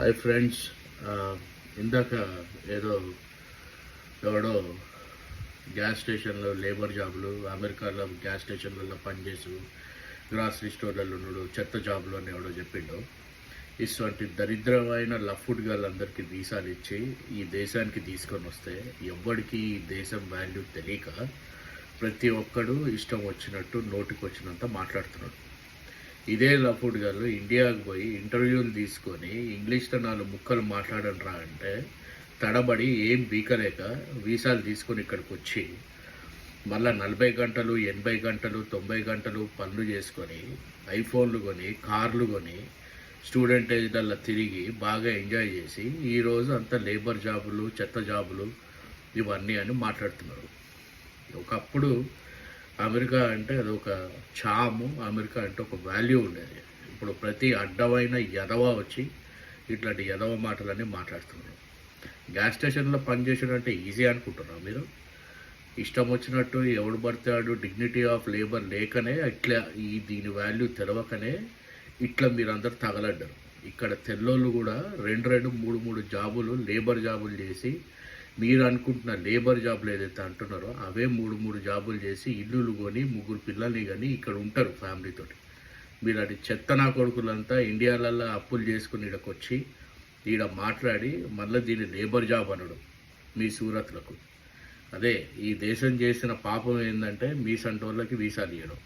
Hi friends. ఇందాక ఏదో ఎవడో గ్యాస్ స్టేషన్లో లేబర్ జాబులు, అమెరికాలో గ్యాస్ స్టేషన్లలో పనిచేసు, గ్రాసరీ స్టోర్లలో ఉన్నాడు, చెత్త జాబులు అని ఎవడో చెప్పిండు. ఇటువంటి దరిద్రమైన లఫ్డ్ గాళ్ళందరికీ వీసాలు ఇచ్చి ఈ దేశానికి తీసుకొని వస్తే ఎవ్వడికి ఈ దేశం వాల్యూ తెలియక ప్రతి ఒక్కడు ఇష్టం వచ్చినట్టు నోటికి వచ్చినంత మాట్లాడుతున్నాడు. ఇదే లఫ్డ్ గారు ఇండియాకు పోయి ఇంటర్వ్యూలు తీసుకొని ఇంగ్లీష్లో 4 ముక్కలు మాట్లాడనరా అంటే తడబడి ఏం బీకలేక వీసాలు తీసుకొని ఇక్కడికి వచ్చి మళ్ళీ 40 గంటలు 80 గంటలు 90 గంటలు పనులు చేసుకొని ఐఫోన్లు కొని కార్లు కొని స్టూడెంట్ ఏజ్లలో తిరిగి బాగా ఎంజాయ్ చేసి ఈరోజు అంతా లేబర్ జాబులు, చెత్త జాబులు ఇవన్నీ అని మాట్లాడుతున్నారు. ఒకప్పుడు అమెరికా అంటే అది ఒక చాము, అమెరికా అంటే ఒక వాల్యూ ఉండేది. ఇప్పుడు ప్రతి అడ్డమైన ఎదవ వచ్చి ఇట్లాంటి ఎదవ మాటలన్నీ మాట్లాడుతున్నారు. గ్యాస్ స్టేషన్లో పనిచేయడం అంటే ఈజీ అనుకుంటున్నారు మీరు? ఇష్టం వచ్చినట్టు ఎవడు పడతాడు, డిగ్నిటీ ఆఫ్ లేబర్ లేకనే ఇట్లా దీని వాల్యూ తెలవకనే ఇట్లా మీరందరూ తగలడ్డారు. ఇక్కడ తెల్లోళ్ళు కూడా 2 3 జాబులు లేబర్ జాబులు చేసి మీరు అనుకుంటున్న లేబర్ జాబులు ఏదైతే అంటున్నారో అవే 3 జాబులు చేసి ఇల్లులు కొని 3 పిల్లల్ని కానీ ఇక్కడ ఉంటారు ఫ్యామిలీతోటి. మీరు అది చెత్త నా కొడుకులంతా ఇండియాలలో అప్పులు చేసుకుని ఇక్కడికి వచ్చి ఈడ మాట్లాడి మళ్ళీ దీన్ని లేబర్ జాబ్ అనడం మీ సూరత్లకు. అదే ఈ దేశం చేసిన పాపం ఏంటంటే మీ సంటోళ్ళకి వీసాలు ఇవ్వడం.